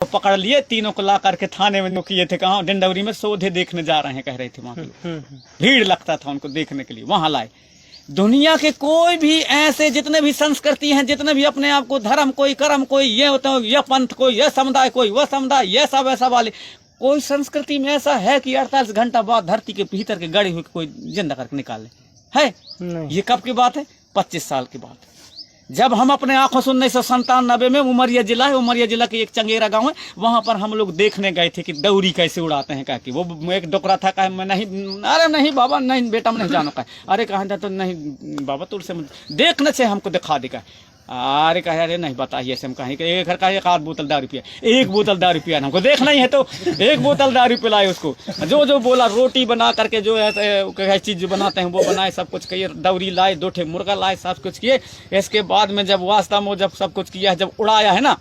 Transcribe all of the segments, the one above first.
तो पकड़ लिए, तीनों को ला करके थाने में किए थे, कहाँ डिंडौरी में सोधे देखने जा रहे हैं कह रहे थे वहां के। भीड़ लगता था उनको देखने के लिए, वहां लाए। दुनिया के कोई भी ऐसे जितने भी संस्कृति हैं, जितने भी अपने आप को धर्म, कोई कर्म, कोई ये होता है, यह पंथ, कोई यह समुदाय, कोई वह समुदाय, यह सब ऐसा वाले, कोई संस्कृति में ऐसा है कि 48 घंटा बाद धरती के भीतर के गड़े हुए कोई जिंदा करके निकाले है? ये कब की बात है? 25 साल की बात है। जब हम अपने आंखों से 1997 में उमरिया जिला के एक चंगेरा गांव है, वहां पर हम लोग देखने गए थे कि दौरी कैसे उड़ाते हैं। कहा कि वो एक डोकरा था, कहा मैं नहीं, अरे नहीं बाबा, नहीं बेटा मैं नहीं जानो। कहा अरे कहा तो नहीं बाबा, तुझसे देखने से हमको दिखा देगा। अरे कहे अरे नहीं बताइए ऐसे हम कहें कि एक घर का एक आध बोतल दारू पिया, एक बोतल दारू पिया, हमको देखना ही है तो एक बोतल दारू पिलाए उसको। जो बोला, रोटी बना करके जो है चीज जो बनाते हैं वो बनाए, सब कुछ किए, दौरी लाए, 2 ठे मुर्गा लाए, सब कुछ किए। इसके बाद में जब वास्ता में जब सब कुछ किया, जब उड़ाया है ना,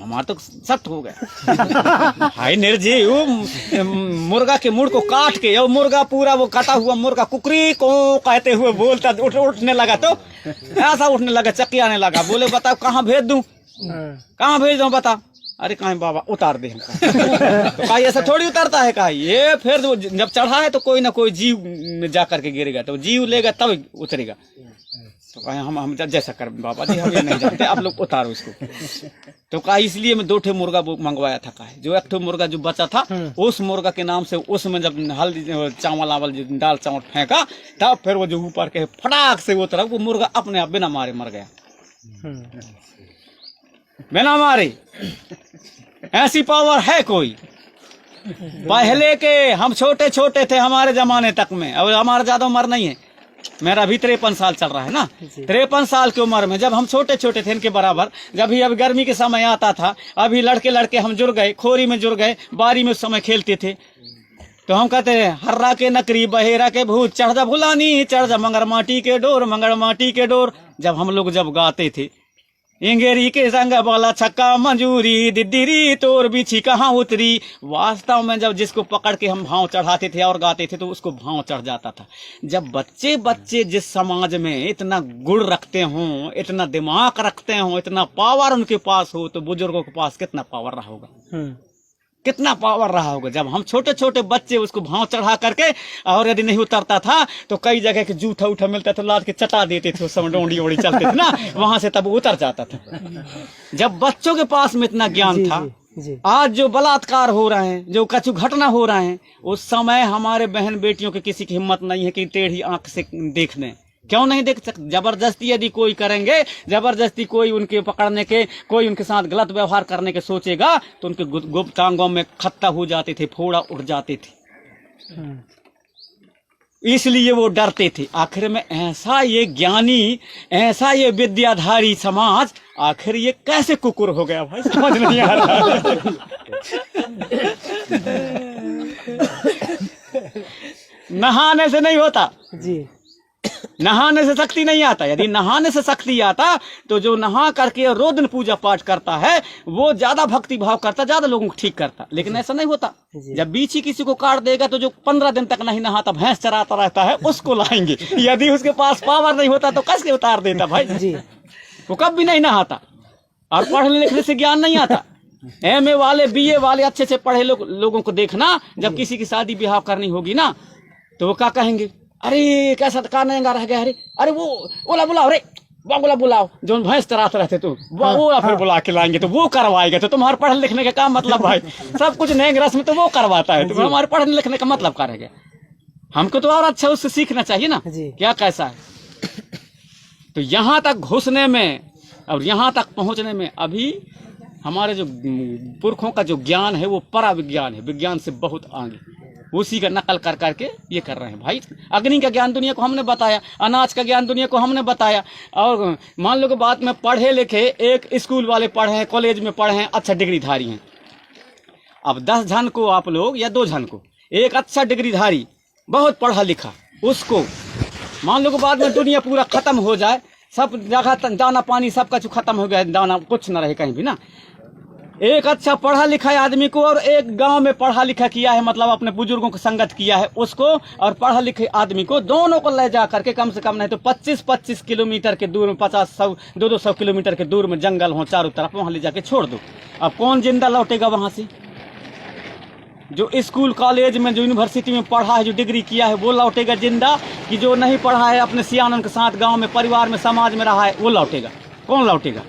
हमारा तो सख्त हो गया। हाय निर्जीव मुर्गा के मुड़ को काट के, वो मुर्गा पूरा वो काटा हुआ मुर्गा कुकरी को कहते हुए बोलता, उठने लगा, तो ऐसा उठने लगा, चक्की आने लगा। बोले बताओ कहाँ भेज दूं, कहाँ भेज दूं बता। अरे कहीं बाबा उतार दे हमको। तो कहा ऐसा थोड़ी उतारता है, कहा ये फिर जब चढ़ा है तो कोई ना कोई जीव में जा करके गिरेगा, तो जीव लेगा तब उतरेगा। तो कहा हम जैसा कर बाबा जी, हम ये नहीं जानते, आप लोग उतारो इसको। तो कहा इसलिए मैं 2 ठे मुर्गा मंगवाया था। कहा जो 1 ठे मुर्गा जो बचा था, उस मुर्गा के नाम से उसमें जब हल्दी चावल आवल दाल चावल फेंका, तब फिर वो जो ऊपर के फटाक से वो तरफ वो मुर्गा अपने आप बिना मारे मर गया, बिना मारे। ऐसी पावर है कोई? पहले के हम छोटे छोटे थे हमारे जमाने तक में, और हमारा ज्यादा उम्र नहीं है, मेरा भी 53 साल चल रहा है ना। 53 साल की उम्र में जब हम छोटे छोटे थे इनके बराबर, जब भी अब गर्मी के समय आता था, अभी लड़के हम जुड़ गए, खोरी में जुड़ गए, बारी में उस समय खेलते थे, तो हम कहते हैं हर्रा के नकरी बहेरा के भूत, चढ़ जा भुलानी, चढ़ जा मंगर माटी के डोर, मंगर माटी के डोर। जब हम लोग जब गाते थे, इंगेरी के संग बाला छक्का मंजूरी, दिद्दीरी तोर बिछी कहाँ उतरी। वास्तव में जब जिसको पकड़ के हम भाव चढ़ाते थे और गाते थे तो उसको भाव चढ़ जाता था। जब बच्चे जिस समाज में इतना गुण रखते हों, इतना दिमाग रखते हों, इतना पावर उनके पास हो, तो बुजुर्गों के पास कितना पावर रहा होगा, कितना पावर रहा होगा। जब हम छोटे छोटे बच्चे उसको भाव चढ़ा करके, और यदि नहीं उतरता था तो कई जगह के जूठा उठा मिलता था, लाद के चटा देते थे, उस समय डोंडी ओड़ी चलते थे ना, वहां से तब उतर जाता था। जब बच्चों के पास में इतना ज्ञान था, आज जो बलात्कार हो रहे हैं, जो कछु घटना हो रहे हैं, उस समय हमारे बहन बेटियों की किसी की हिम्मत नहीं है कि टेढ़ी आंख से देख लें। क्यों नहीं देख सकते? जबरदस्ती यदि कोई करेंगे, जबरदस्ती कोई उनके पकड़ने के, कोई उनके साथ गलत व्यवहार करने के सोचेगा, तो उनके गुप्तांगों में खत्ता हो जाते थे, फोड़ा उठ जाते थे, इसलिए वो डरते थे। आखिर में ऐसा ये ज्ञानी, ऐसा ये विद्याधारी समाज, आखिर ये कैसे कुकुर हो गया भाई, समझ नहीं आ रहा। नहाने से नहीं होता जी, नहाने से शक्ति नहीं आता। यदि नहाने से शक्ति आता तो जो नहा करके रोज दिन पूजा पाठ करता है वो ज्यादा भक्ति भाव करता, ज्यादा लोगों को ठीक करता। लेकिन ऐसा नहीं होता। जब बीची किसी को काट देगा तो जो 15 दिन तक नहीं नहाता, भैंस चराता रहता है, उसको लाएंगे। यदि उसके पास पावर नहीं होता तो कैसे उतार देता भाई जी? वो कब भी नहीं नहाता। और पढ़ने लिखने से ज्ञान नहीं आता। MA वाले, BA वाले अच्छे से पढ़े लोगों को देखना, जब किसी की शादी ब्याह करनी होगी ना, तो वो क्या कहेंगे, अरे कैसा कानेगा रह गया, अरे वो ओला बुलाओ, रे बोला बुलाओ, जो भैंस चराते रहते तो वो फिर बुला के लाएंगे, तो वो करवाएगा। तो तुम्हारे पढ़ने लिखने का काम मतलब भाई, सब कुछ नेंग रस्म तो वो करवाता है, तो हमारे पढ़ने लिखने का मतलब क्या रह गया? हमको तो और अच्छा उससे सीखना चाहिए ना, क्या कैसा है। तो यहाँ तक घुसने में और यहाँ तक पहुँचने में अभी हमारे जो पुरखों का जो ज्ञान है वो परा विज्ञान है, विज्ञान से बहुत आगे, उसी का नकल कर करके ये कर रहे हैं भाई। अग्नि का ज्ञान दुनिया को हमने बताया, अनाज का ज्ञान दुनिया को हमने बताया, और मान लो कि बात में पढ़े लिखे, एक स्कूल वाले पढ़े हैं, कॉलेज में पढ़े हैं, अच्छा डिग्रीधारी हैं। अब 10 जन को आप लोग या 2 जन को, एक अच्छा डिग्रीधारी बहुत पढ़ा लिखा, उसको मान लो कि बाद में दुनिया पूरा खत्म हो जाए, सब जगह दाना पानी सब कुछ खत्म हो गया, दाना कुछ न रहे कहीं भी ना, एक अच्छा पढ़ा लिखा आदमी को और एक गांव में पढ़ा लिखा किया है, मतलब अपने बुजुर्गों की संगत किया है उसको, और पढ़ा लिखे आदमी को, दोनों को ले जा करके कम से कम नहीं तो 25-25 किलोमीटर के दूर में, 50-100 200 किलोमीटर के दूर में जंगल हो चारों तरफ, वहां ले जाके छोड़ दो। अब कौन जिंदा लौटेगा वहां से? जो स्कूल कॉलेज में जो यूनिवर्सिटी में पढ़ा है, जो डिग्री किया है, वो लौटेगा जिंदा, कि जो नहीं पढ़ा है अपने सियानों के साथ गाँव में परिवार में समाज में रहा है वो लौटेगा? कौन लौटेगा?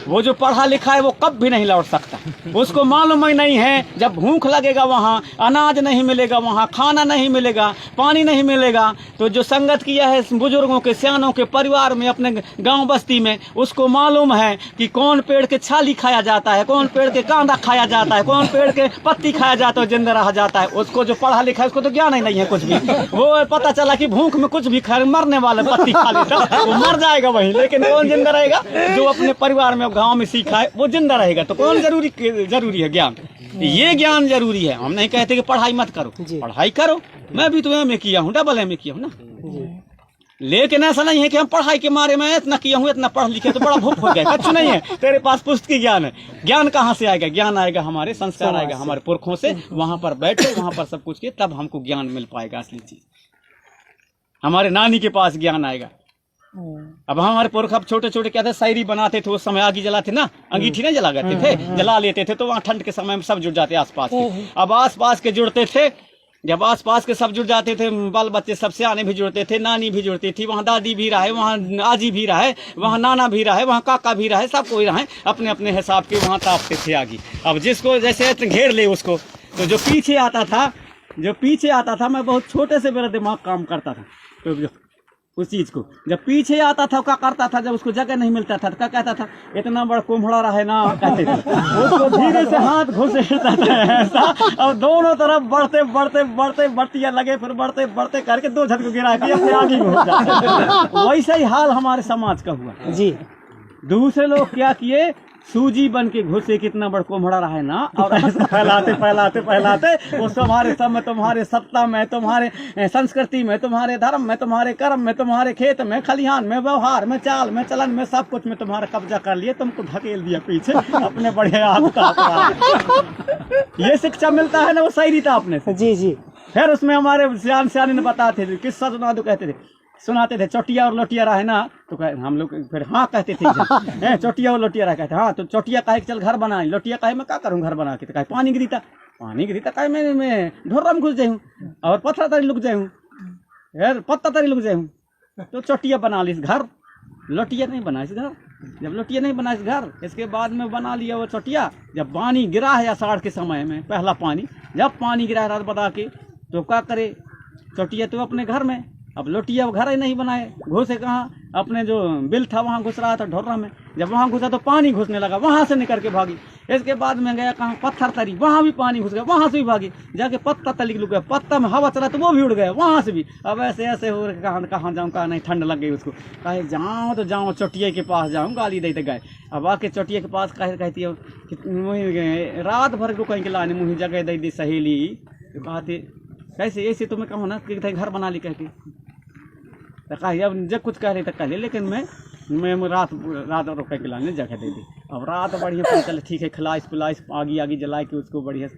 वो जो पढ़ा लिखा है वो कब भी नहीं लौट सकता। उसको मालूम ही नहीं है, जब भूख लगेगा वहाँ अनाज नहीं मिलेगा, वहाँ खाना नहीं मिलेगा, पानी नहीं मिलेगा, तो जो संगत किया है बुजुर्गों के सियानों के परिवार में अपने गांव बस्ती में, उसको मालूम है कि कौन पेड़ के छाली खाया जाता है, कौन पेड़ के कांदा खाया जाता है, कौन पेड़ के पत्ती खाया जाता है, जिंदा रहा जाता है। उसको जो पढ़ा लिखा है उसको तो ज्ञान ही नहीं है कुछ भी। वो पता चला कि भूख में कुछ भी खा, मरने वाला पत्ती खा लेता वो मर जाएगा वही, लेकिन कौन जिंदा रहेगा? जो अपने परिवार में गांव में सीखा है वो जिंदा रहेगा। तो कौन जरूरी है? ज्ञान। ये ज्ञान जरूरी है। हम नहीं कहते कि पढ़ाई मत करो, पढ़ाई करो, मैं भी तो एमए किया हूँ, डबल एमए किया हूँ ना, लेकिन ऐसा नहीं है कि हम पढ़ाई के मारे में इतना किया हूँ, इतना पढ़ लिखे तो बड़ा भूख हो गया। कुछ नहीं है, तेरे पास पुस्तकीय ज्ञान है। ज्ञान कहाँ से आएगा? ज्ञान आएगा हमारे संस्कार, आएगा हमारे पुरखों से। वहां पर बैठो, वहां पर सब कुछ किए, तब हमको ज्ञान मिल पाएगा। असली चीज हमारे नानी के पास ज्ञान आएगा। अब हमारे पुरख अब छोटे छोटे क्या थे, शायरी बनाते थे, उस समय आग जलाते ना, अंगीठी नहीं जला करते थे, जला लेते थे, तो वहाँ ठंड के समय में सब जुड़ जाते आसपास के। अब आसपास के जुड़ते थे, जब आसपास के सब जुड़ जाते थे, बाल बच्चे सब सियाने भी जुड़ते थे, नानी भी जुड़ती थी, वहाँ दादी भी रहे, वहाँ आजी भी रहे, वहाँ नाना भी रहे, वहाँ काका भी रहे, सब कोई रहे, अपने अपने हिसाब के वहाँ तापते थे आगे। अब जिसको जैसे घेर ले उसको, तो जो पीछे आता था, मैं बहुत छोटे से मेरा दिमाग काम करता था, तो उस चीज को जब पीछे आता था क्या करता था, जब उसको जगह नहीं मिलता था तो क्या कहता था, इतना बड़ा कुम्हड़ा रहे ना, कहते थे। उसको धीरे से हाथ घुसेड़ता था ऐसा, और दोनों तरफ बढ़ते लगे, फिर बढ़ते करके 2 झटके गिरा के अपने आगे हो जाते। वैसे ही हाल हमारे समाज का हुआ जी। दूसरे लोग क्या किए, सूजी बन के घुसे, कितना बड़ कोमड़ा रहा है ना, और ऐसा फैलाते वो तुम्हारे सब में, तुम्हारे सत्ता में, तुम्हारे संस्कृति में, तुम्हारे धर्म में, तुम्हारे कर्म में, तुम्हारे खेत में, खलिहान में, व्यवहार में, चाल में, चलन में, सब कुछ में तुम्हारा कब्जा कर लिए, तुमको धकेल दिया पीछे अपने बढ़िया ये शिक्षा मिलता है ना, वो शायरी था अपने से। जी। फिर उसमें हमारे सियाने ने बताते थे, किस्सा सुनाते थे, चोटिया और लोटिया रहा है ना, तो हम लोग फिर हाँ कहते थे, चोटिया और लोटिया रहा, कहते हाँ, तो चोटिया कहे चल घर बना, लोटिया कहे मैं क्या करूँ घर बना के, तो कहे पानी गिरीता कहे मैं ढोरा में घुस जाऊँ और पत्थर तरी लुक जाऊँ, यार पत्ता तरी लुक जाऊँ, तो चोटिया बना ली घर, लोटिया नहीं बना इस घर। जब लोटिया नहीं बना इस घर, इसके बाद में बना लिया वो चोटिया। जब पानी गिरा है आषाढ़ के समय में, पहला पानी जब पानी गिरा है रात बता के, तो क्या करे, चोटिया तो अपने घर में, अब लोटिया घर ही नहीं बनाए, घुसे कहाँ, अपने जो बिल था वहाँ घुस रहा था ढोरा में। जब वहाँ घुसा तो पानी घुसने लगा, वहाँ से निकल के भागी। इसके बाद में गया कहाँ, पत्थर तरी, वहाँ भी पानी घुस गया, वहाँ से भी भागी, जाके पत्ता तली लुक गया, पत्ता में हवा चला तो वो भी उड़ गया, वहाँ से भी। अब ऐसे हो रहे, कहाँ जाऊँ, कहाँ नहीं, ठंड लग गई उसको, कहे जाऊँ तो जाऊँ चोटिया के पास जाऊँ, गाली देते गए। अब आके चोटिया के पास कहती है, रात भर रुकें के लाने, मुँह जगह दे दी सहेली, तो कहते कैसे ऐसे तुम्हें कहो ना कि घर बना ली, कहती तो कही अब जब कुछ कह रही तो कह ले, लेकिन मैं रात रुके के लाने जगह दे दी। अब रात बढ़िया चले, ठीक है, खिलाइश पिलाइश आगी जला के उसको बढ़िया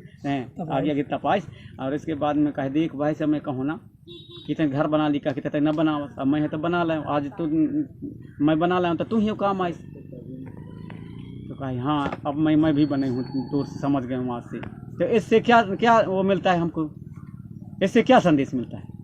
आगे तपाइश, और इसके बाद में कह देख भाई से मैं कहूँ ना कि तेरे घर बना ली, कहते ते न बनाओ, अब मैं तो बना लाऊँ, आज तो मैं बना लाऊँ तो तू ही काम आइस, तो कही हाँ अब मैं भी बने हूँ, तो समझ गए हूँ आज से। तो इससे क्या वो मिलता है हमको, इससे क्या संदेश मिलता है?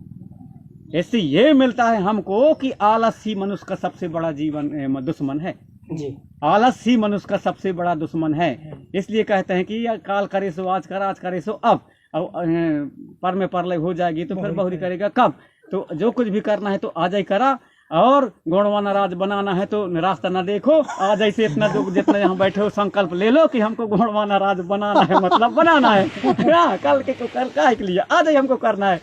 इससे ये मिलता है हमको कि आलसी मनुष्य का सबसे बड़ा दुश्मन है जी। आलसी मनुष्य का सबसे बड़ा दुश्मन है। इसलिए कहते हैं कि काल करे सो आज कर, आज करे सो अब पर में परलय हो जाएगी तो फिर बहुरी करेगा कब। तो जो कुछ भी करना है तो आज ही करा, और गुणवाना राज बनाना है तो रास्ता न देखो, आज ऐसे इतना जो जितना यहाँ बैठे हो संकल्प ले लो कि हमको गुणवाना राज बनाना है, मतलब बनाना है कल के लिए आज ही हमको करना है।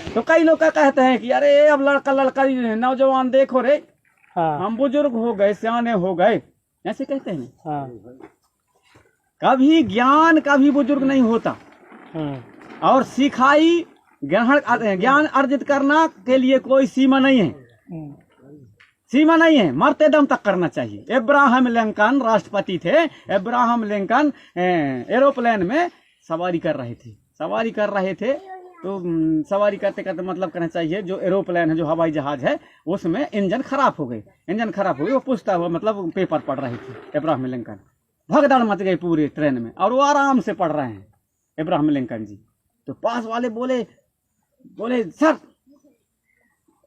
तो कई लोग क्या कहते हैं कि अरे अब लड़का नौजवान देखो रे, हाँ। हम बुजुर्ग हो गए, सियाने हो गए, ऐसे कहते हैं हाँ। कभी ज्ञान कभी बुजुर्ग नहीं होता हाँ। और सिखाई ज्ञान अर्जित करना के लिए कोई सीमा नहीं है। सीमा नहीं है, मरते दम तक करना चाहिए। इब्राहिम लिंकन राष्ट्रपति थे, इब्राहिम लिंकन एरोप्लेन में सवारी कर रहे थे, तो सवारी करते करते मतलब कहना चाहिए जो एरोप्लेन है, जो हवाई जहाज है, उसमें इंजन खराब हो गई, वो पूछता हुआ मतलब पेपर पढ़ रहे थे इब्राहिम लिंकन। भगदड़ मच गई पूरे ट्रेन में, और वो आराम से पढ़ रहे हैं इब्राहिम लिंकन जी। तो पास वाले बोले सर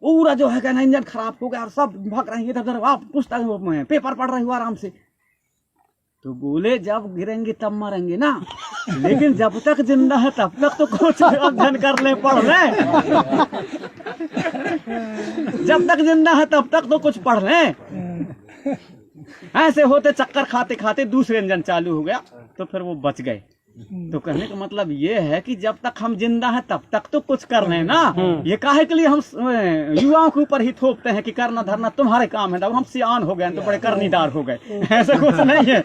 पूरा जो है कहना इंजन खराब हो गया और सब भाग रहे हैं इधर उधर, आप पूछता है पेपर पढ़ रहे हो आराम से। तो बोले जब गिरेंगे तब मरेंगे ना, लेकिन जब तक जिंदा है तब तक तो कुछ अध्ययन कर ले, पढ़ ले। जब तक जिंदा है तब तक तो कुछ पढ़ ले। ऐसे होते चक्कर खाते खाते दूसरे इंजन चालू हो गया, तो फिर वो बच गए। तो कहने का मतलब ये है कि जब तक हम जिंदा हैं तब तक तो कुछ कर रहे हैं ना। ये काहे के लिए हम युवाओं के ऊपर ही थोपते हैं कि करना धरना तुम्हारे काम है, हम सियान हो गए तो बड़े करनीदार हो गए, ऐसा कुछ नहीं है।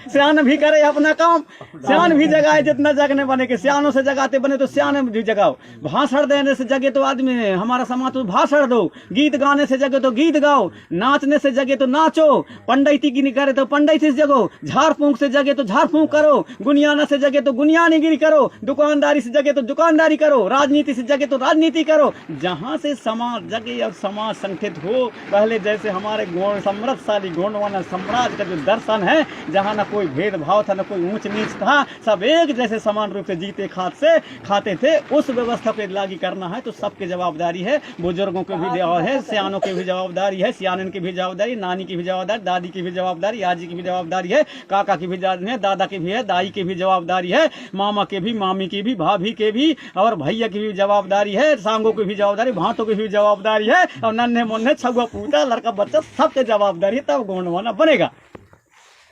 सियान भी करे अपना काम, सियान भी जगाए जितना जगने बने के, सियानों से जगाते बने तो सियान भी जगाओ। भाषण देने से जगे तो आदमी, हमारा समाज तो भाषण दो, गीत गाने से जगे तो गीत गाओ, नाचने से जगे तो नाचो, पंडिती की नहीं करे तो पंडिती से जगो, झाड़ फूंक से जगे तो झाड़ फूंक करो, गुनियाना से जगे तो गुनियानीगिरी करो, दुकानदारी से जगे तो दुकानदारी करो, राजनीति से जगे तो राजनीति करो। जहां से समाज जगे और समाज संगठित हो, पहले जैसे हमारे गुण समृद्धशाली गोंडवाना साम्राज्य का जो दर्शन है, जहां ना कोई भेदभाव था, ना कोई ऊंच नीच था, सब एक जैसे समान रूप से जीते खाते थे, उस व्यवस्था को लागू करना है तो सबकी जवाबदारी है। बुजुर्गों की भी है, सियानों की भी जवाबदारी है, सियानन की भी जवाबदारी, नानी की भी जवाबदारी, दादी की भी जवाबदारी, आजी की भी जवाबदारी है, काका की भी जवाबदारी है, दादा की भी है, दाई की भी जवाबदारी है, मामा के भी, मामी की भी, भाभी के भी, और भैया की भी जवाबदारी है, सांगों की भी जवाबदारी, भांटों की भी जवाबदारी है, और नन्हे मुन्ने छुआ पूता लड़का बच्चा सबके जवाबदारी है, तब गोंडवाना बनेगा।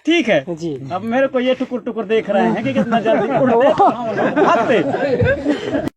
ठीक है जी। अब मेरे को ये टुकुर टुकुर देख रहे हैं कि कितना जल्दी उड़ते भागते।